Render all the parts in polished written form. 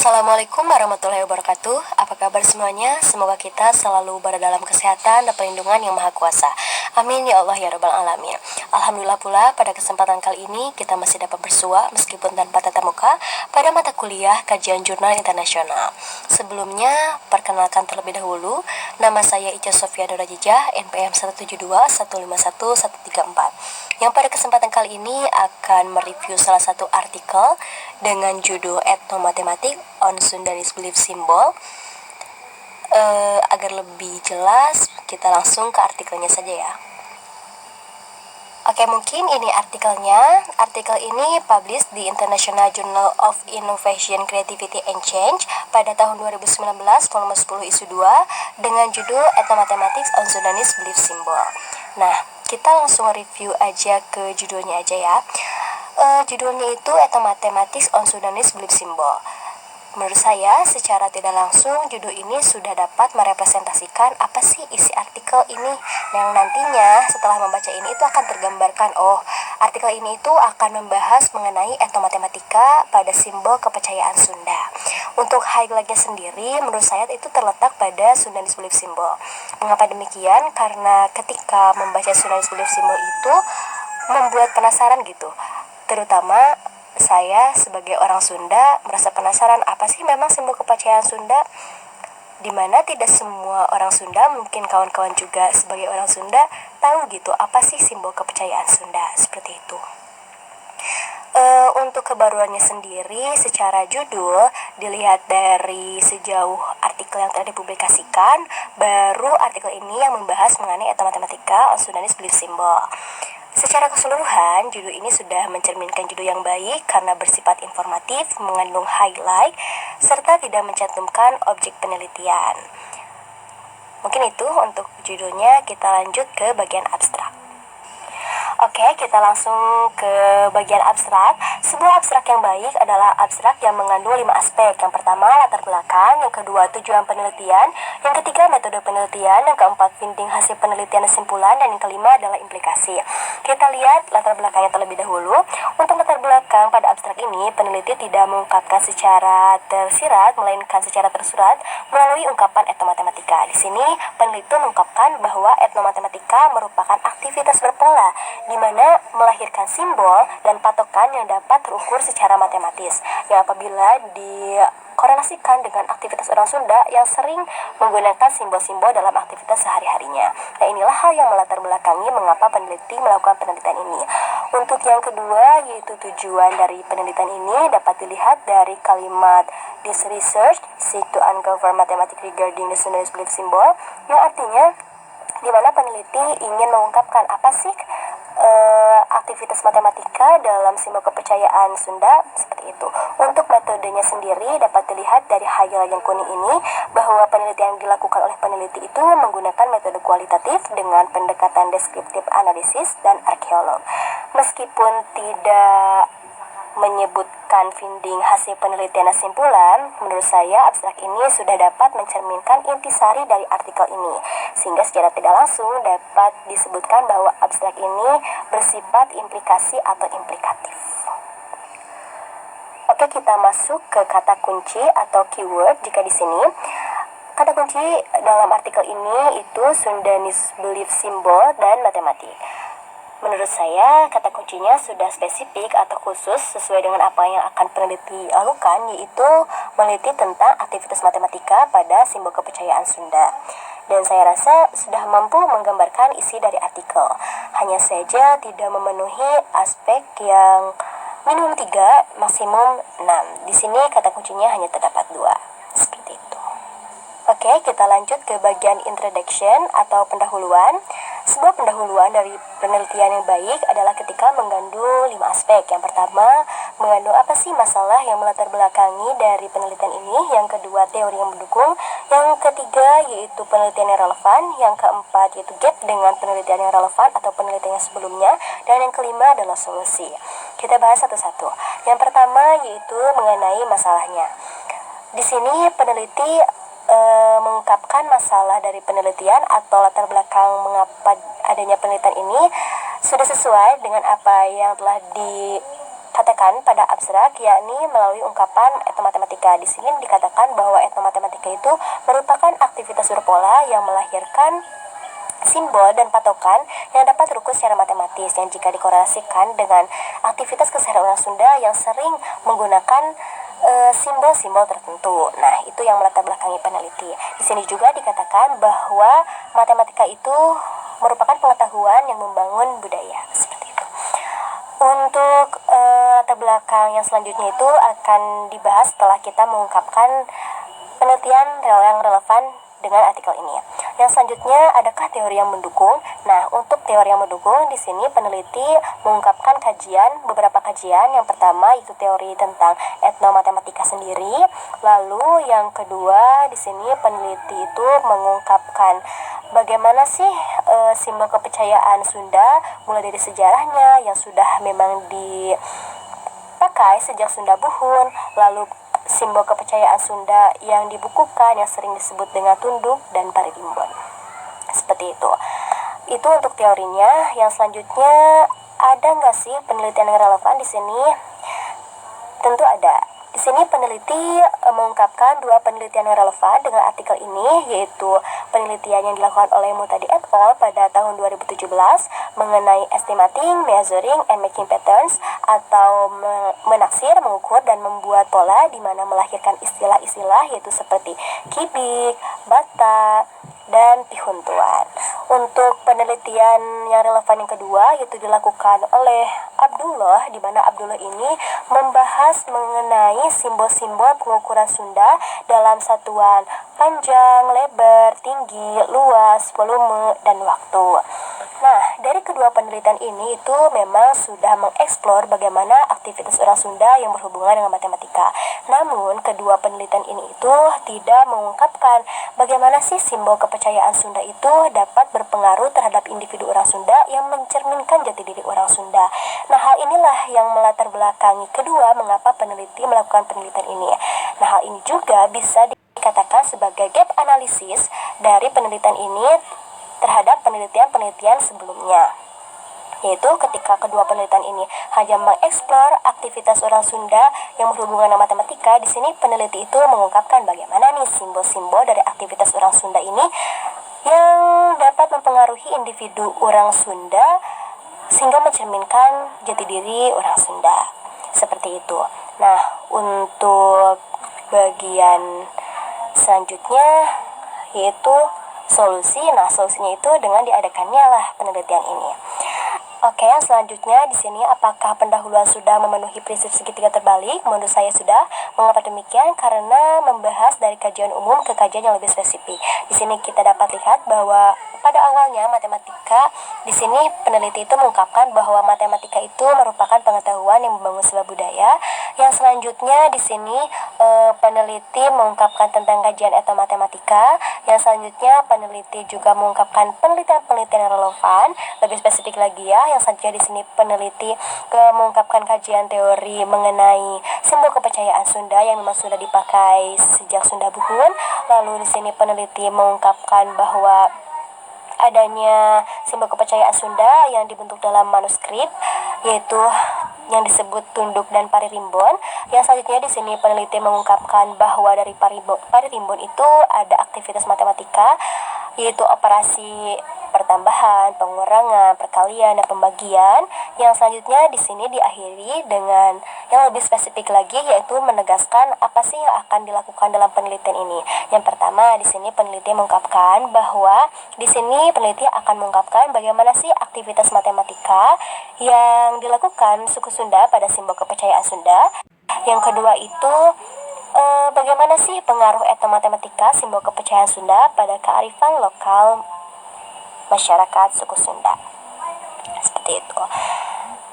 Assalamualaikum warahmatullahi wabarakatuh. Apa kabar semuanya? Semoga kita selalu berada dalam kesehatan dan perlindungan yang maha kuasa. Amin ya Allah ya rabbal alamin. Alhamdulillah pula pada kesempatan kali ini kita masih dapat bersua meskipun tanpa tatap muka pada mata kuliah kajian jurnal internasional. Sebelumnya perkenalkan terlebih dahulu, nama saya Ica Sofia Dorajijah, NPM 172151134, yang pada kesempatan kali ini akan mereview salah satu artikel dengan judul Ethnomathematics on Sundanese Belief Symbol. Agar lebih jelas, kita langsung ke artikelnya saja ya. Oke, mungkin ini artikelnya. Artikel ini published di International Journal of Innovation, Creativity and Change pada tahun 2019, volume 10 isu 2, dengan judul Ethnomathematics on Sundanese Belief Symbol. Nah, kita langsung review aja ke judulnya aja ya. Judulnya itu Ethnomathematics on Sundanese Belief Symbol. Menurut saya, secara tidak langsung, judul ini sudah dapat merepresentasikan apa sih isi artikel ini, yang nantinya setelah membaca ini itu akan tergambarkan, artikel ini itu akan membahas mengenai etnomatematika pada simbol kepercayaan Sunda. Untuk highlightnya sendiri, menurut saya itu terletak pada Sundanese Belief Symbol. Mengapa demikian? Karena ketika membaca Sundanese Belief Symbol itu membuat penasaran gitu. Terutama saya sebagai orang Sunda merasa penasaran apa sih memang simbol kepercayaan Sunda, dimana tidak semua orang Sunda, mungkin kawan-kawan juga sebagai orang Sunda tahu gitu apa sih simbol kepercayaan Sunda seperti itu. Untuk kebaruannya sendiri secara judul, dilihat dari sejauh artikel yang telah dipublikasikan, baru artikel ini yang membahas mengenai etnomatematika on Sundanese Belief Symbol. Secara keseluruhan, judul ini sudah mencerminkan judul yang baik karena bersifat informatif, mengandung highlight, serta tidak mencantumkan objek penelitian. Mungkin itu untuk judulnya. Kita lanjut ke bagian abstrak. Oke, kita langsung ke bagian abstrak. Sebuah abstrak yang baik adalah abstrak yang mengandung 5 aspek. Yang pertama, latar belakang. Yang kedua, tujuan penelitian. Yang ketiga, metode penelitian. Yang keempat, finding hasil penelitian dan simpulan. Dan yang kelima adalah implikasi. Kita lihat latar belakangnya terlebih dahulu. Untuk latar belakang pada abstrak ini, peneliti tidak mengungkapkan secara tersirat, melainkan secara tersurat melalui ungkapan etnomatematika. Di sini, peneliti mengungkapkan bahwa etnomatematika merupakan aktivitas berpola, di mana melahirkan simbol dan patokan yang dapat terukur secara matematis, yang apabila dikorelasikan dengan aktivitas orang Sunda yang sering menggunakan simbol-simbol dalam aktivitas sehari-harinya. Nah, inilah hal yang melatar belakangi mengapa peneliti melakukan penelitian ini. Untuk yang kedua, yaitu tujuan dari penelitian ini dapat dilihat dari kalimat "This research seek to uncover mathematics regarding the Sundanese belief symbol", yang artinya di mana peneliti ingin mengungkapkan apa sih aktivitas matematika dalam simbol kepercayaan Sunda, seperti itu. Untuk metodenya sendiri dapat dilihat dari highlight yang kuning ini bahwa penelitian yang dilakukan oleh peneliti itu menggunakan metode kualitatif dengan pendekatan deskriptif analisis dan arkeolog. Meskipun tidak menyebutkan finding hasil penelitian dan simpulan, menurut saya abstrak ini sudah dapat mencerminkan intisari dari artikel ini, sehingga secara tidak langsung dapat disebutkan bahwa abstrak ini bersifat implikasi atau implikatif. Oke, kita masuk ke kata kunci atau keyword. Jika di sini kata kunci dalam artikel ini itu Sundanese Belief Symbol dan matematik. Menurut saya, kata kuncinya sudah spesifik atau khusus sesuai dengan apa yang akan peneliti lakukan, yaitu meneliti tentang aktivitas matematika pada simbol kepercayaan Sunda. Dan saya rasa sudah mampu menggambarkan isi dari artikel. Hanya saja tidak memenuhi aspek yang minimum 3, maksimum 6. Di sini kata kuncinya hanya terdapat 2. Seperti itu. Oke, kita lanjut ke bagian introduction atau pendahuluan. Sebuah pendahuluan dari penelitian yang baik adalah ketika mengandung 5 aspek. Yang pertama, mengandung apa sih masalah yang melatar belakangi dari penelitian ini. Yang kedua, teori yang mendukung. Yang ketiga, yaitu penelitian yang relevan. Yang keempat, yaitu gap dengan penelitian yang relevan atau penelitian yang sebelumnya. Dan yang kelima adalah solusi. Kita bahas satu-satu. Yang pertama, yaitu mengenai masalahnya. Di sini peneliti mengungkapkan masalah dari penelitian atau latar belakang mengapa adanya penelitian ini sudah sesuai dengan apa yang telah dikatakan pada abstrak, yakni melalui ungkapan etnomatematika. Di sini dikatakan bahwa etnomatematika itu merupakan aktivitas berpola yang melahirkan simbol dan patokan yang dapat terukur secara matematis yang jika dikorelasikan dengan aktivitas keseharian orang Sunda yang sering menggunakan simbol-simbol tertentu. Nah, itu yang melatar belakangi peneliti. Di sini juga dikatakan bahwa matematika itu merupakan pengetahuan yang membangun budaya. Seperti itu. Untuk latar belakang yang selanjutnya itu akan dibahas setelah kita mengungkapkan penelitian yang relevan dengan artikel ini. Yang selanjutnya, adakah teori yang mendukung? Nah, untuk teori yang mendukung di sini peneliti mengungkapkan beberapa kajian. Yang pertama itu teori tentang etnomatematika sendiri. Lalu yang kedua di sini peneliti itu mengungkapkan bagaimana sih simbol kepercayaan Sunda mulai dari sejarahnya yang sudah memang dipakai sejak Sunda Buhun, lalu simbol kepercayaan Sunda yang dibukukan yang sering disebut dengan tunduk dan paririmbon. Seperti itu. Itu untuk teorinya. Yang selanjutnya, ada nggak sih penelitian yang relevan di sini? Tentu ada. Di sini peneliti mengungkapkan 2 penelitian yang relevan dengan artikel ini, yaitu penelitian yang dilakukan oleh Mutadi et al. Pada tahun 2017 mengenai estimating, measuring, and making patterns, atau menaksir, mengukur, dan membuat pola, di mana melahirkan istilah-istilah yaitu seperti kibik, bata, dan pihuntuan. Untuk penelitian yang relevan yang kedua yaitu dilakukan oleh Abdullah, di mana Abdullah ini membahas mengenai simbol-simbol pengukuran Sunda dalam satuan panjang, lebar, tinggi, luas, volume, dan waktu. Nah, dari kedua penelitian ini itu memang sudah mengeksplor bagaimana aktivitas orang Sunda yang berhubungan dengan matematika. Namun, kedua penelitian ini itu tidak mengungkapkan bagaimana sih simbol kepercayaan Sunda itu dapat berpengaruh terhadap individu orang Sunda yang mencerminkan jati diri orang Sunda. Nah, hal inilah yang melatar belakangi kedua mengapa peneliti melakukan penelitian ini. Nah, hal ini juga bisa dikatakan sebagai gap analisis dari penelitian ini terhadap penelitian-penelitian sebelumnya, yaitu ketika kedua penelitian ini hanya mengeksplor aktivitas orang Sunda yang berhubungan dengan matematika. Di sini peneliti itu mengungkapkan bagaimana nih simbol-simbol dari aktivitas orang Sunda ini yang dapat mempengaruhi individu orang Sunda sehingga mencerminkan jati diri orang Sunda. Seperti itu. Nah, untuk bagian selanjutnya yaitu solusi. Nah, solusinya itu dengan diadakannya lah penelitian ini. Oke, selanjutnya di sini apakah pendahuluan sudah memenuhi prinsip segitiga terbalik? Menurut saya sudah. Mengapa demikian? Karena membahas dari kajian umum ke kajian yang lebih spesifik. Di sini kita dapat lihat bahwa pada awalnya matematika, di sini peneliti itu mengungkapkan bahwa matematika itu merupakan pengetahuan yang membangun sebuah budaya. Yang selanjutnya di sini peneliti mengungkapkan tentang kajian etnomatematika. Yang selanjutnya peneliti juga mengungkapkan penelitian-penelitian yang relevan, lebih spesifik lagi ya. Yang selanjutnya di sini peneliti mengungkapkan kajian teori mengenai simbol kepercayaan Sunda yang memang sudah dipakai sejak Sunda Buhun. Lalu di sini peneliti mengungkapkan bahwa adanya simbol kepercayaan Sunda yang dibentuk dalam manuskrip, yaitu yang disebut tunduk dan paririmbon. Yang selanjutnya di sini peneliti mengungkapkan bahwa dari paririmbon itu ada aktivitas matematika, yaitu operasi pertambahan, pengurangan, perkalian, dan pembagian. Yang selanjutnya di sini diakhiri dengan yang lebih spesifik lagi, yaitu menegaskan apa sih yang akan dilakukan dalam penelitian ini. Yang pertama di sini peneliti mengungkapkan bahwa di sini peneliti akan mengungkapkan bagaimana sih aktivitas matematika yang dilakukan suku Sunda pada simbol kepercayaan Sunda. Yang kedua itu bagaimana sih pengaruh etnomatematika simbol kepercayaan Sunda pada kearifan lokal masyarakat suku Sunda. Seperti itu.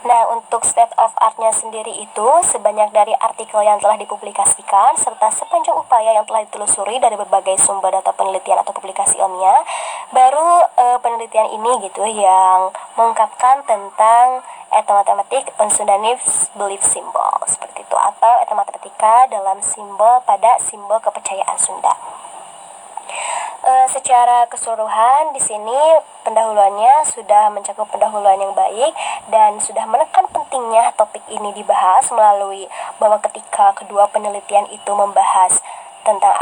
Nah, untuk state of art-nya sendiri itu sebanyak dari artikel yang telah dipublikasikan serta sepanjang upaya yang telah ditelusuri dari berbagai sumber data penelitian atau publikasi ilmiah, baru penelitian ini gitu yang mengungkapkan tentang etnomathematic on Sundanese belief symbol, seperti itu, atau etnomatematika dalam simbol pada simbol kepercayaan Sunda. Secara keseluruhan di sini pendahuluannya sudah mencakup pendahuluan yang baik dan sudah menekan pentingnya topik ini dibahas melalui bahwa ketika kedua penelitian itu membahas tentang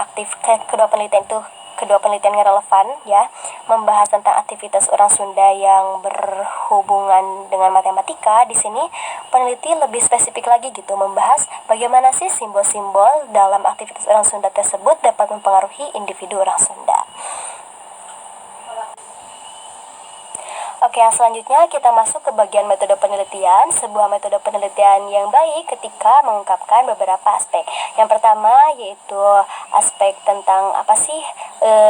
kedua penelitian yang relevan ya, membahas tentang aktivitas orang Sunda yang berhubungan dengan matematika. Di sini peneliti lebih spesifik lagi gitu, membahas bagaimana sih simbol-simbol dalam aktivitas orang Sunda tersebut dapat mempengaruhi individu orang Sunda. Oke, yang selanjutnya kita masuk ke bagian metode penelitian. Sebuah metode penelitian yang baik ketika mengungkapkan beberapa aspek. Yang pertama yaitu aspek tentang apa sih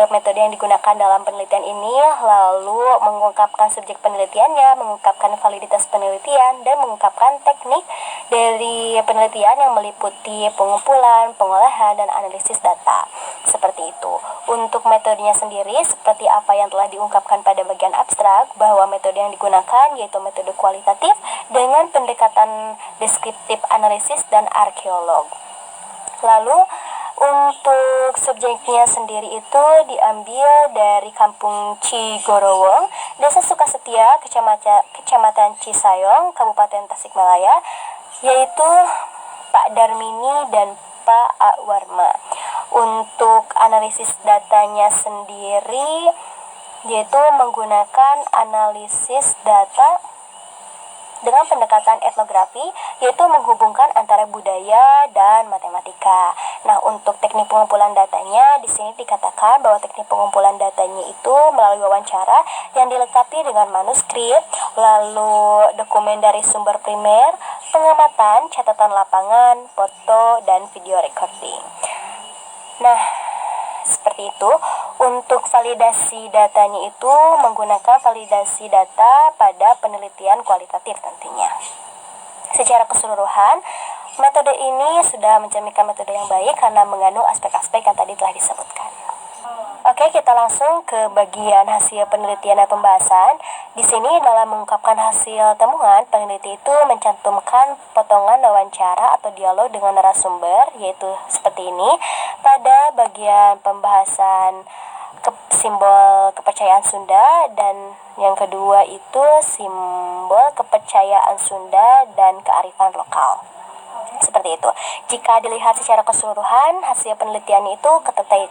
metode yang digunakan dalam penelitian ini, lalu mengungkapkan subjek penelitiannya, mengungkapkan validitas penelitian, dan mengungkapkan teknik dari penelitian yang meliputi pengumpulan, pengolahan, dan analisis data. Seperti itu. Untuk metodenya sendiri, seperti apa yang telah diungkapkan pada bagian abstrak, bahwa metode yang digunakan yaitu metode kualitatif dengan pendekatan deskriptif analisis dan arkeolog. Lalu untuk subjeknya sendiri itu diambil dari Kampung Cigorowong, Desa Sukasetia, Kecamatan Cisayong, Kabupaten Tasikmalaya, yaitu Pak Darmini dan Pak Awarma. Untuk analisis datanya sendiri yaitu menggunakan analisis data dengan pendekatan etnografi, yaitu menghubungkan antara budaya dan matematika. Nah, untuk teknik pengumpulan datanya, di sini dikatakan bahwa teknik pengumpulan datanya itu melalui wawancara yang dilengkapi dengan manuskrip, lalu dokumen dari sumber primer, pengamatan, catatan lapangan, foto, dan video recording. Nah, seperti itu. Untuk validasi datanya itu menggunakan validasi data pada penelitian kualitatif tentunya. Secara keseluruhan, metode ini sudah mencerminkan metode yang baik karena mengandung aspek-aspek yang tadi telah disebutkan. Oke, kita langsung ke bagian hasil penelitian dan pembahasan. Di sini dalam mengungkapkan hasil temuan, peneliti itu mencantumkan potongan wawancara atau dialog dengan narasumber, yaitu seperti ini. Pada bagian pembahasan simbol kepercayaan Sunda, dan yang kedua itu simbol kepercayaan Sunda dan kearifan lokal. Seperti itu. Jika dilihat secara keseluruhan, hasil penelitian itu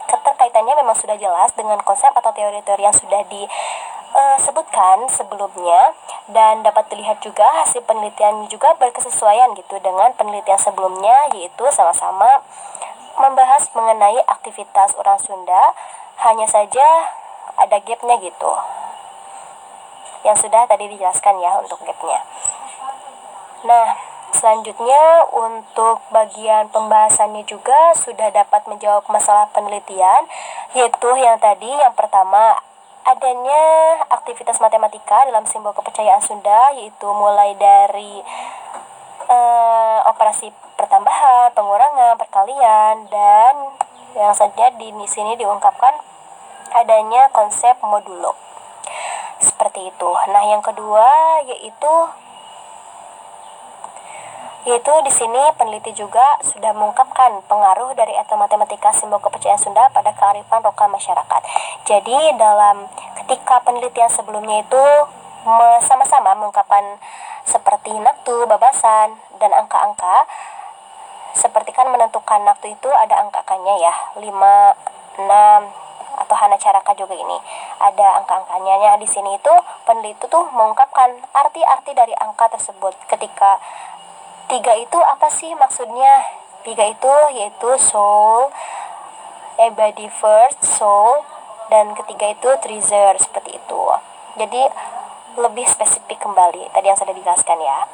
keterkaitannya memang sudah jelas dengan konsep atau teori-teori yang sudah disebutkan sebelumnya, dan dapat dilihat juga hasil penelitian juga berkesesuaian gitu dengan penelitian sebelumnya, yaitu sama-sama membahas mengenai aktivitas orang Sunda, hanya saja ada gapnya gitu, yang sudah tadi dijelaskan ya untuk gapnya. Nah, selanjutnya untuk bagian pembahasannya juga sudah dapat menjawab masalah penelitian, yaitu yang tadi yang pertama, adanya aktivitas matematika dalam simbol kepercayaan Sunda, yaitu mulai dari operasi pertambahan, pengurangan, perkalian, dan yang saja di sini diungkapkan adanya konsep modulo. Seperti itu. Nah, yang kedua yaitu di sini peneliti juga sudah mengungkapkan pengaruh dari etnomatematika simbol kepercayaan Sunda pada kearifan lokal masyarakat. Jadi dalam ketika penelitian sebelumnya itu sama-sama mengungkapkan seperti naktu, babasan, dan angka-angka. Seperti kan menentukan naktu itu ada angka-angkanya ya, 5, 6, atau hana caraka juga ini ada angka-angkanya. Nah, di sini itu peneliti tuh mengungkapkan arti-arti dari angka tersebut. Ketika 3 itu apa sih maksudnya? 3 itu yaitu soul, body first, soul, dan ketiga itu treasure, seperti itu. Jadi lebih spesifik kembali tadi yang sudah dijelaskan ya.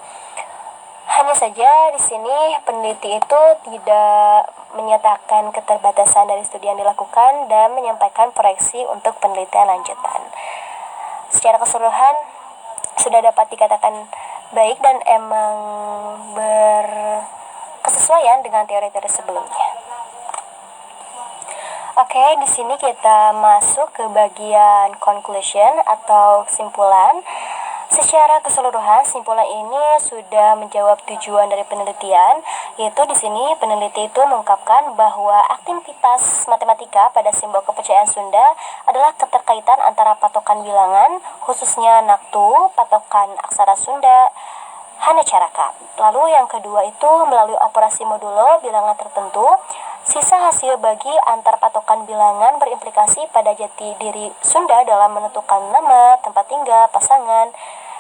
Hanya saja di sini peneliti itu tidak menyatakan keterbatasan dari studi yang dilakukan dan menyampaikan proyeksi untuk penelitian lanjutan. Secara keseluruhan sudah dapat dikatakan baik dan emang berkesesuaian dengan teori-teori sebelumnya. Oke, di sini kita masuk ke bagian conclusion atau kesimpulan. Secara keseluruhan, simpulan ini sudah menjawab tujuan dari penelitian, yaitu di sini peneliti itu mengungkapkan bahwa aktivitas matematika pada simbol kepercayaan Sunda adalah keterkaitan antara patokan bilangan, khususnya naktu, patokan aksara Sunda, hanacaraka. Lalu yang kedua itu melalui operasi modulo bilangan tertentu. Sisa hasil bagi antar patokan bilangan berimplikasi pada jati diri Sunda dalam menentukan nama, tempat tinggal, pasangan,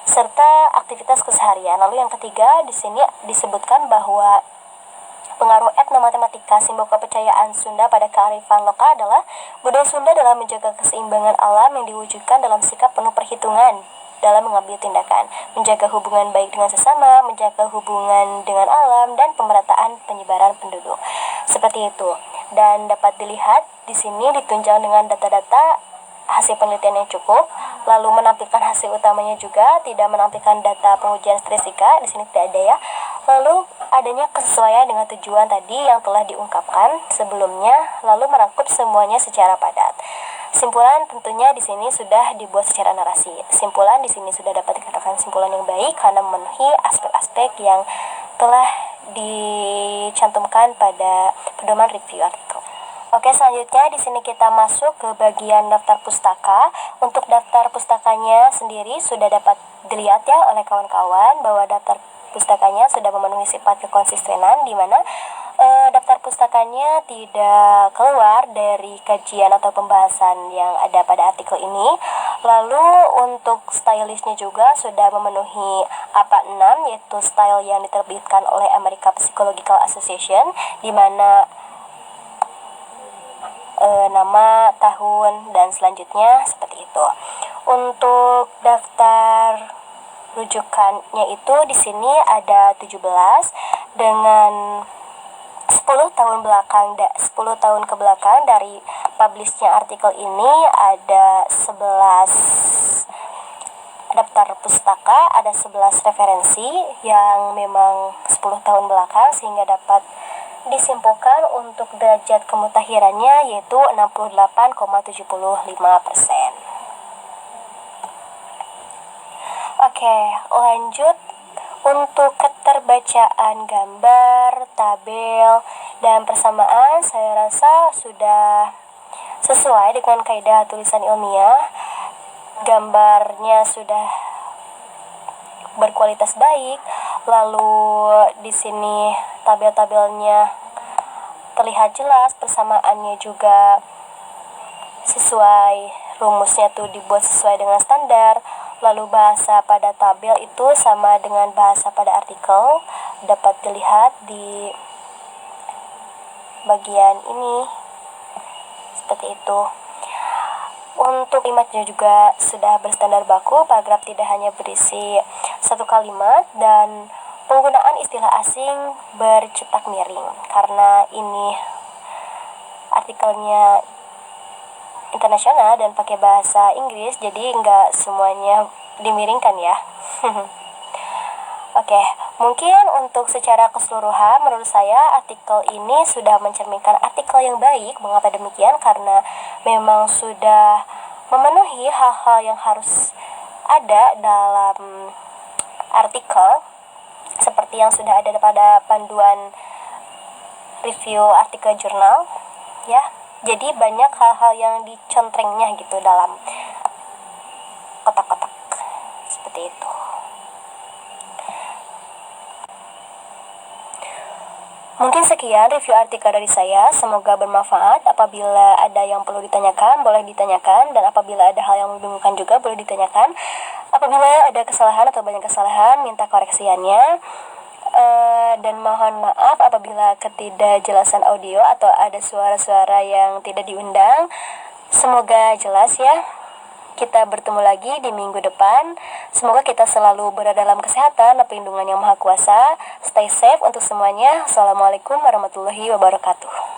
serta aktivitas keseharian. Lalu yang ketiga di sini disebutkan bahwa pengaruh etnomatematika simbol kepercayaan Sunda pada kearifan lokal adalah budaya Sunda dalam menjaga keseimbangan alam yang diwujudkan dalam sikap penuh perhitungan dalam mengambil tindakan, menjaga hubungan baik dengan sesama, menjaga hubungan dengan alam, dan pemerataan penyebaran penduduk. Seperti itu. Dan dapat dilihat di sini ditunjang dengan data-data hasil penelitian yang cukup, lalu menampilkan hasil utamanya juga, tidak menampilkan data pengujian statistika, di sini tidak ada ya. Lalu adanya kesesuaian dengan tujuan tadi yang telah diungkapkan sebelumnya, lalu merangkup semuanya secara padat. Simpulan tentunya di sini sudah dibuat secara narasi. Simpulan di sini sudah dapat dikatakan simpulan yang baik karena memenuhi aspek-aspek yang telah dicantumkan pada pedoman review artikel. Oke, selanjutnya di sini kita masuk ke bagian daftar pustaka. Untuk daftar pustakanya sendiri sudah dapat dilihat ya oleh kawan-kawan bahwa daftar pustakanya sudah memenuhi sifat kekonsistenan, di mana daftar pustakanya tidak keluar dari kajian atau pembahasan yang ada pada artikel ini. Lalu untuk stylishnya juga sudah memenuhi APA 6, yaitu style yang diterbitkan oleh American Psychological Association, di mana nama, tahun, dan selanjutnya seperti itu. Untuk daftar rujukannya itu di sini ada 17 dengan 10 tahun ke belakang dari publishnya artikel ini ada 11 daftar pustaka, ada 11 referensi yang memang 10 tahun belakang, sehingga dapat disimpulkan untuk derajat kemutakhirannya yaitu 68,75%. Oke, lanjut. Untuk keterbacaan gambar, tabel, dan persamaan saya rasa sudah sesuai dengan kaidah tulisan ilmiah. Gambarnya sudah berkualitas baik, lalu di sini tabel-tabelnya terlihat jelas, persamaannya juga sesuai, rumusnya tuh dibuat sesuai dengan standar. Lalu bahasa pada tabel itu sama dengan bahasa pada artikel, dapat dilihat di bagian ini seperti itu. Untuk kalimatnya juga sudah berstandar baku, paragraf tidak hanya berisi satu kalimat, dan penggunaan istilah asing bercetak miring karena ini artikelnya internasional dan pakai bahasa Inggris, jadi nggak semuanya dimiringkan ya. Oke, mungkin untuk secara keseluruhan menurut saya artikel ini sudah mencerminkan artikel yang baik. Mengapa demikian? Karena memang sudah memenuhi hal-hal yang harus ada dalam artikel, seperti yang sudah ada pada panduan review artikel jurnal ya. Jadi banyak hal-hal yang dicontrengnya gitu dalam kotak-kotak seperti itu. Mungkin sekian review artikel dari saya, semoga bermanfaat. Apabila ada yang perlu ditanyakan, boleh ditanyakan, dan apabila ada hal yang membingungkan juga boleh ditanyakan. Apabila ada kesalahan atau banyak kesalahan, minta koreksiannya. Dan mohon maaf apabila ketidakjelasan audio atau ada suara-suara yang tidak diundang. Semoga jelas ya. Kita bertemu lagi di minggu depan. Semoga kita selalu berada dalam kesehatan dan perlindungan yang Maha Kuasa. Stay safe untuk semuanya. Assalamualaikum warahmatullahi wabarakatuh.